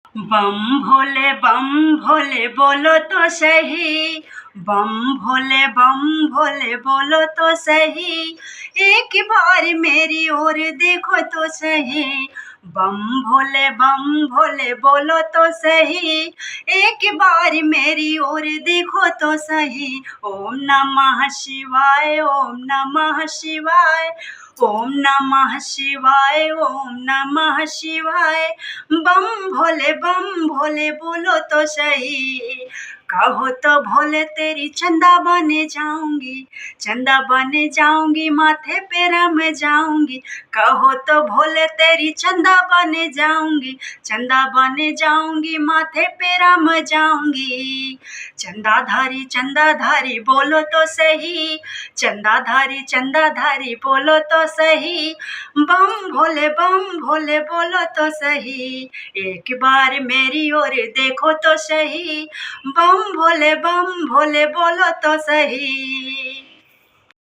बम भोले बोलो तो सही। बम भोले बोलो तो सही। एक बार मेरी ओर देखो तो सही। बम भोले बोलो तो सही। एक बार मेरी ओर देखो तो सही। ओम नमः शिवाय, ओम नमः शिवाय, ओम नमः शिवाय, ओम नमः शिवाय। बम भोले बोलो तो सही। कहो तो भोले तेरी चंदा बने जाऊंगी, चंदा बने जाऊंगी, माथे पे रम जाऊंगी। कहो तो भोले तेरी चंदा बने जाऊंगी, चंदा बने जाऊंगी, माथे पे रम जाऊंगी। चंदाधारी बोलो तो सही। चंदाधारी बोलो तो सही। बम भोले बोलो तो सही। एक बार मेरी ओर देखो तो सही। बम भोले बोलो तो सही।